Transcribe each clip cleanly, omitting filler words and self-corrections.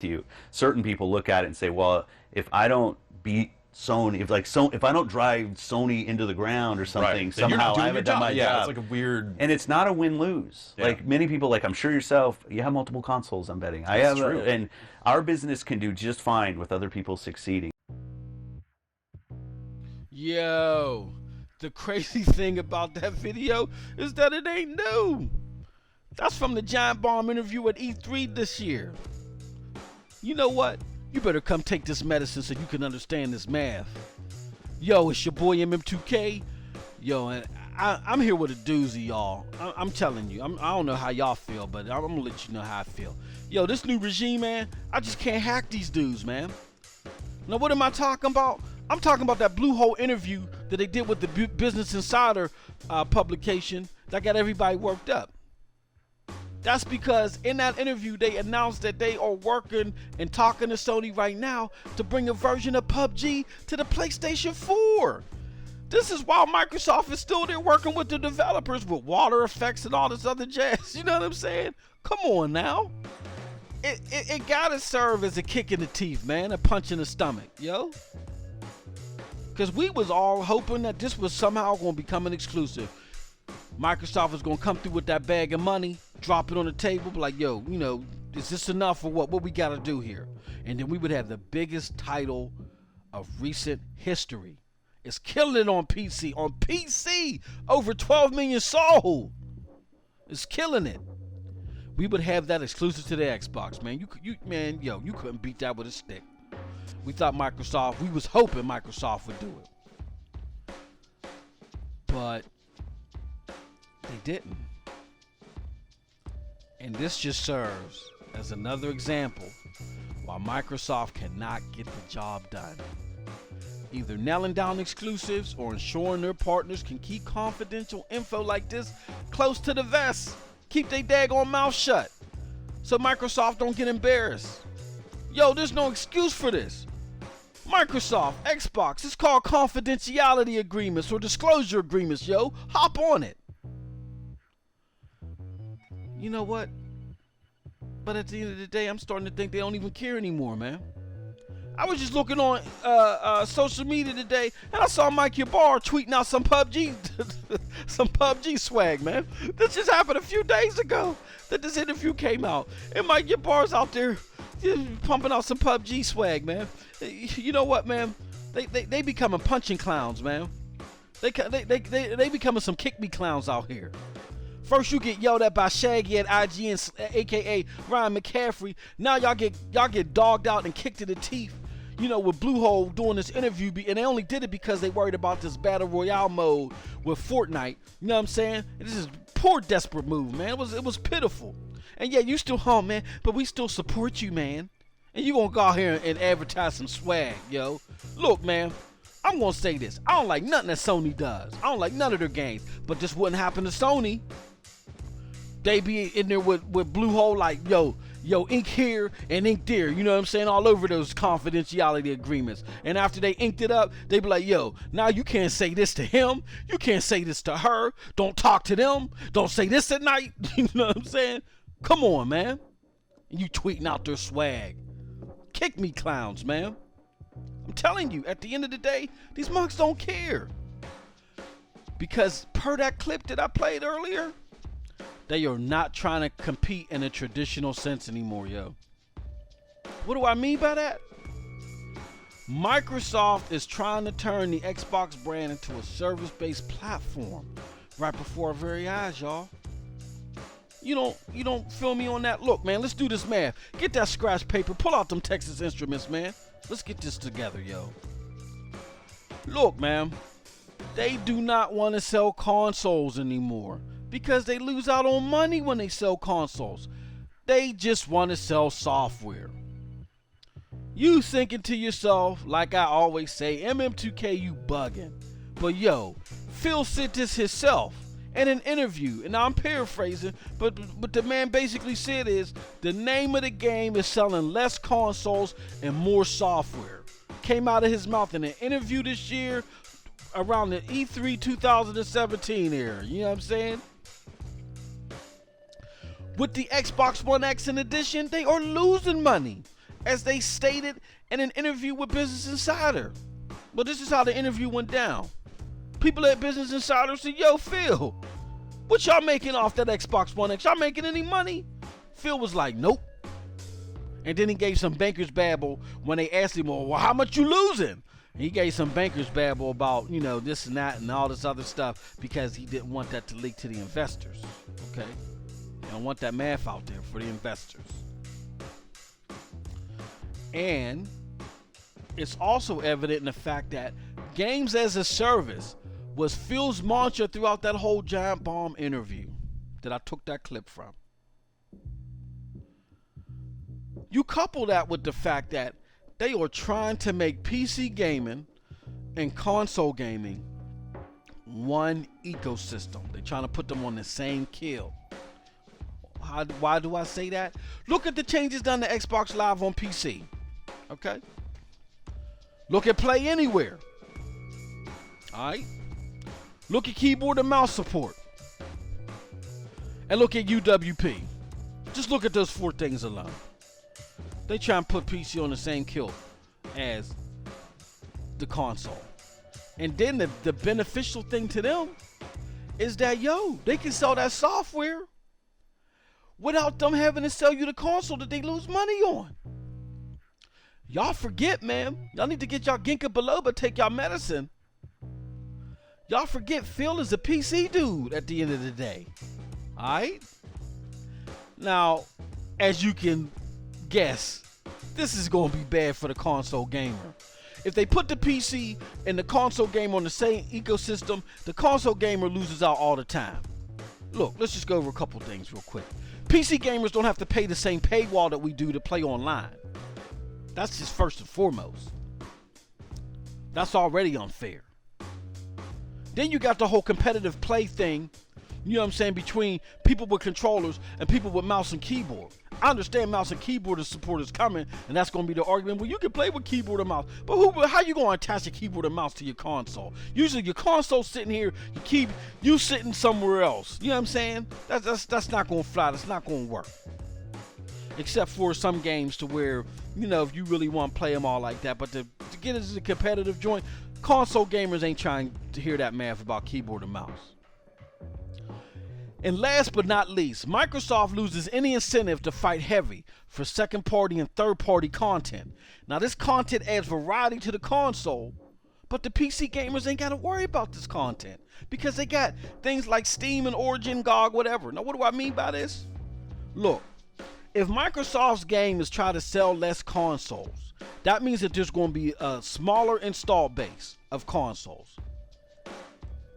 with you. Certain people look at it and say, well, if I don't beat Sony, if I don't drive Sony into the ground or something, Right. Then you're not somehow doing I your haven't done job. my Yeah, job. it's like a weird. And it's not a win-lose. Yeah. Like many people, like I'm sure yourself, you have multiple consoles. I'm betting. I have, true. and our business can do just fine with other people succeeding. Yo, the crazy thing about that video is that it ain't new. That's from the Giant Bomb interview at E3 this year. You know what? You better come take this medicine so you can understand this math. Yo, it's your boy MM2K. Yo, and I'm here with a doozy, y'all. I'm telling you. I don't know how y'all feel, but I'm gonna let you know how I feel. Yo, this new regime, man, I just can't hack these dudes, man. Now, what am I talking about? I'm talking about that Bluehole interview that they did with the Business Insider publication that got everybody worked up. That's because in that interview, they announced that they are working and talking to Sony right now to bring a version of PUBG to the PlayStation 4. This is while Microsoft is still there working with the developers with water effects and all this other jazz. You know what I'm saying? Come on now. It gotta serve as a kick in the teeth, man, a punch in the stomach, yo. Because we was all hoping that this was somehow going to become an exclusive. Microsoft was going to come through with that bag of money, drop it on the table, be like, yo, you know, is this enough for what we got to do here? And then we would have the biggest title of recent history. It's killing it on PC. On PC, over 12 million sold. It's killing it. We would have that exclusive to the Xbox, man. You couldn't beat that with a stick. We was hoping Microsoft would do it. But they didn't. And this just serves as another example why Microsoft cannot get the job done. Either nailing down exclusives or ensuring their partners can keep confidential info like this close to the vest. Keep their daggone mouth shut so Microsoft don't get embarrassed. Yo, there's no excuse for this. Microsoft, Xbox, it's called confidentiality agreements or disclosure agreements, yo. Hop on it. You know what? But at the end of the day, I'm starting to think they don't even care anymore, man. I was just looking on social media today, and I saw Mike Ybarra tweeting out some PUBG, some PUBG swag, man. This just happened a few days ago that this interview came out, and Mike Ybarra's out there pumping out some PUBG swag, man. You know what, man? They becoming punching clowns, man. They becoming some kick me clowns out here. First you get yelled at by Shaggy at IGN, aka Ryan McCaffrey. Now y'all get dogged out and kicked in the teeth. You know, with Bluehole doing this interview, and they only did it because they worried about this battle royale mode with Fortnite. You know what I'm saying? This is poor desperate move, man. It was pitiful. And yeah, you still home, man, but we still support you, man. And you gonna go out here and advertise some swag, yo. Look, man, I'm gonna say this. I don't like nothing that Sony does. I don't like none of their games. But this wouldn't happen to Sony. They be in there with Bluehole like, yo, ink here and ink there. You know what I'm saying? All over those confidentiality agreements. And after they inked it up, they be like, yo, now you can't say this to him. You can't say this to her. Don't talk to them. Don't say this at night. You know what I'm saying? Come on, man. And you tweeting out their swag. Kick me clowns, man. I'm telling you, at the end of the day, these mugs don't care. Because per that clip that I played earlier, they are not trying to compete in a traditional sense anymore, yo. What do I mean by that? Microsoft is trying to turn the Xbox brand into a service-based platform right before our very eyes, y'all. You don't feel me on that? Look, man, let's do this math. Get that scratch paper. Pull out them Texas Instruments, man. Let's get this together, yo. Look, man, they do not want to sell consoles anymore because they lose out on money when they sell consoles. They just want to sell software. You thinking to yourself, like I always say, MM2K, you bugging. But yo, Phil said this himself in an interview, and I'm paraphrasing, but the man basically said is, the name of the game is selling less consoles and more software. Came out of his mouth in an interview this year around the E3 2017 era, you know what I'm saying? With the Xbox One X in addition, they are losing money. as they stated in an interview with Business Insider. But this is how the interview went down. People at Business Insider said, yo, Phil, what y'all making off that Xbox One X? Y'all making any money? Phil was like, nope. And then he gave some banker's babble when they asked him, well, how much you losing? He gave some banker's babble about, this and that and all this other stuff because he didn't want that to leak to the investors. Okay? He don't want that math out there for the investors. And it's also evident in the fact that games as a service was Phil's mantra throughout that whole Giant Bomb interview that I took that clip from. You couple that with the fact that they are trying to make PC gaming and console gaming one ecosystem. They're trying to put them on the same kill. Why do I say that? Look at the changes done to Xbox Live on PC. Okay? Look at Play Anywhere. Alright? Look at keyboard and mouse support. And look at UWP. Just look at those 4 things alone. They try and put PC on the same kill as the console. And then the beneficial thing to them is that, they can sell that software without them having to sell you the console that they lose money on. Y'all forget, man. Y'all need to get y'all ginkgo biloba, take y'all medicine. Y'all forget Phil is a PC dude at the end of the day. Alright? Now, as you can guess, this is going to be bad for the console gamer. If they put the PC and the console gamer on the same ecosystem, the console gamer loses out all the time. Look, let's just go over a couple things real quick. PC gamers don't have to pay the same paywall that we do to play online. That's just first and foremost. That's already unfair. Then you got the whole competitive play thing, between people with controllers and people with mouse and keyboard. I understand mouse and keyboard support is coming, and that's going to be the argument. Well, you can play with keyboard and mouse, but how you going to attach a keyboard and mouse to your console? Usually your console's sitting here, you sitting somewhere else. You know what I'm saying? That's not going to fly. That's not going to work. Except for some games to where, if you really want to play them all like that. But to get into the competitive joint, console gamers ain't trying to hear that math about keyboard and mouse. And last but not least, Microsoft loses any incentive to fight heavy for second-party and third-party content. Now, this content adds variety to the console, but the PC gamers ain't got to worry about this content because they got things like Steam and Origin, GOG, whatever. Now, what do I mean by this? Look, if Microsoft's game is trying to sell less consoles, that means that there's going to be a smaller install base of consoles.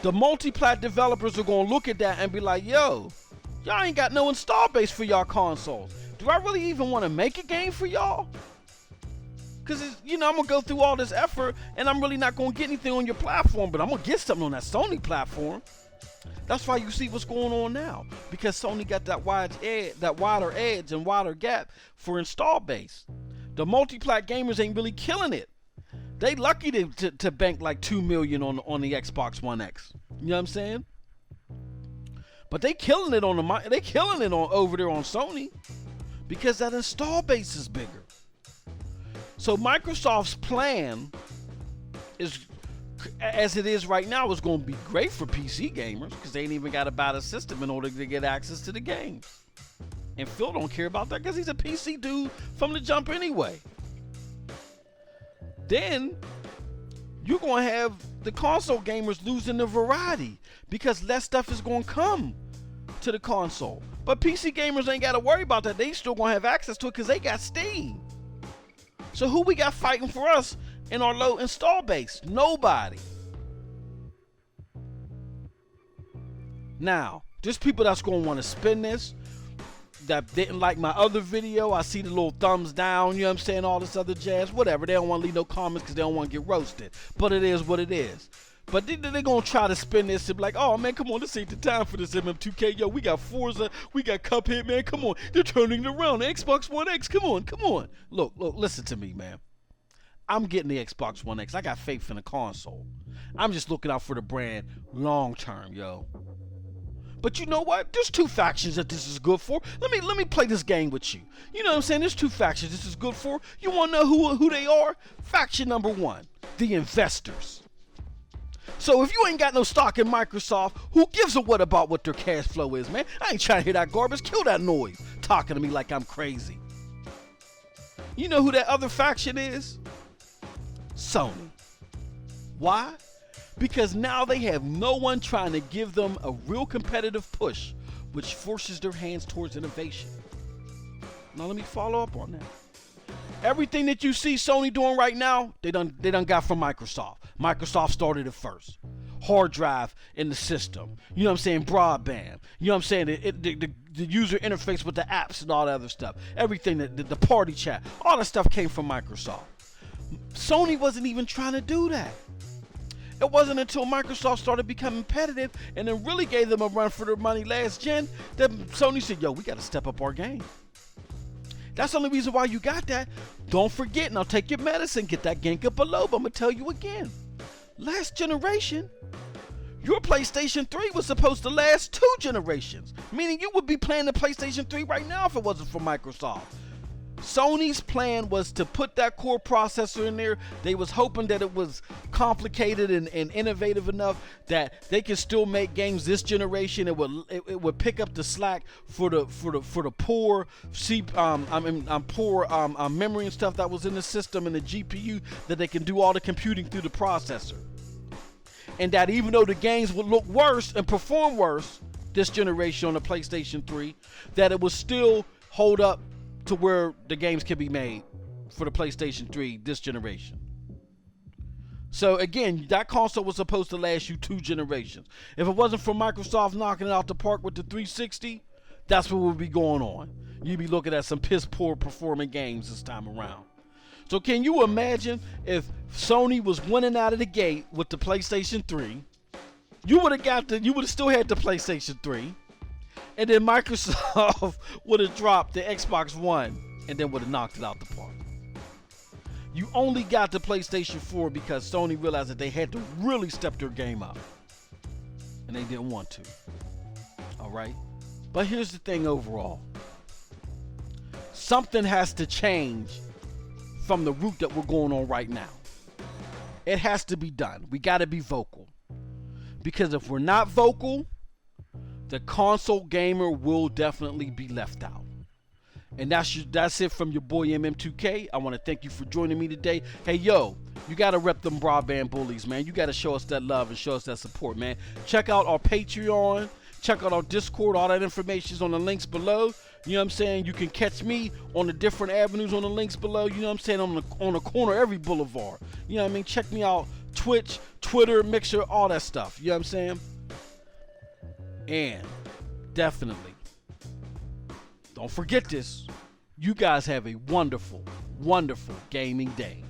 The multi-plat developers are going to look at that and be like, y'all ain't got no install base for y'all consoles. Do I really even want to make a game for y'all? Because, I'm going to go through all this effort and I'm really not going to get anything on your platform, but I'm going to get something on that Sony platform. That's why you see what's going on now. Because Sony got that wider edge and wider gap for install base. The multi-plat gamers ain't really killing it. They lucky to bank like $2 million on the Xbox One X. You know what I'm saying? But they killing it over there on Sony because that install base is bigger. So Microsoft's plan is, as it is right now, is going to be great for PC gamers because they ain't even got to buy the system in order to get access to the games. And Phil don't care about that because he's a PC dude from the jump anyway. Then you're going to have the console gamers losing the variety because less stuff is going to come to the console. But PC gamers ain't got to worry about that. They still going to have access to it because they got Steam. So who we got fighting for us in our low install base? Nobody. Now, there's people that's going to want to spin this that didn't like my other video. I see the little thumbs down, you know what I'm saying, all this other jazz, whatever. They don't want to leave no comments because they don't want to get roasted. But it is what it is. But they're going to try to spin this and be like, oh, man, come on, this ain't the time for this MM2K. Yo, we got Forza, we got Cuphead, man, come on. They're turning it around. The Xbox One X, come on. Look, listen to me, man. I'm getting the Xbox One X. I got faith in the console. I'm just looking out for the brand long term, yo. But you know what? There's two factions that this is good for. Let me play this game with you. You know what I'm saying? There's two factions this is good for. You want to know who they are? Faction number one, the investors. So if you ain't got no stock in Microsoft, who gives a what about what their cash flow is, man? I ain't trying to hear that garbage. Kill that noise. Talking to me like I'm crazy. You know who that other faction is? Sony. Why? Because now they have no one trying to give them a real competitive push, which forces their hands towards innovation. Now let me follow up on that. Everything that you see Sony doing right now, they done got from Microsoft. Microsoft started it first. Hard drive in the system. You know what I'm saying? Broadband. You know what I'm saying? The user interface with the apps and all that other stuff. Everything, the party chat. All that stuff came from Microsoft. Sony wasn't even trying to do that. It wasn't until Microsoft started becoming competitive and then really gave them a run for their money last gen that Sony said, yo, we got to step up our game. That's the only reason why you got that. Don't forget, now take your medicine, get that Ginkgo biloba. I'm going to tell you again. Last generation, your PlayStation 3 was supposed to last 2 generations. Meaning you would be playing the PlayStation 3 right now if it wasn't for Microsoft. Sony's plan was to put that core processor in there. They was hoping that it was complicated and innovative enough that they could still make games this generation. It would pick up the slack for the poor memory and stuff that was in the system and the GPU, that they can do all the computing through the processor. And that even though the games would look worse and perform worse this generation on the PlayStation 3, that it would still hold up to where the games can be made for the PlayStation 3 this generation. So again, that console was supposed to last you 2 generations. If it wasn't for Microsoft knocking it out the park with the 360, that's what would be going on. You'd be looking at some piss poor performing games this time around. So can you imagine if Sony was winning out of the gate with the PlayStation 3, you would have still had the PlayStation 3, and then Microsoft would have dropped the Xbox One and then would have knocked it out the park. You only got the PlayStation 4 because Sony realized that they had to really step their game up. And they didn't want to. Alright? But here's the thing overall. Something has to change from the route that we're going on right now. It has to be done. We got to be vocal. Because if we're not vocal, the console gamer will definitely be left out. And that's it from your boy MM2K. I want to thank you for joining me today. Hey, yo, you got to rep them broadband bullies, man. You got to show us that love and show us that support, man. Check out our Patreon. Check out our Discord. All that information is on the links below. You know what I'm saying? You can catch me on the different avenues on the links below. You know what I'm saying? On the corner of every boulevard. You know what I mean? Check me out. Twitch, Twitter, Mixer, all that stuff. You know what I'm saying? And definitely, don't forget this. You guys have a wonderful, wonderful gaming day.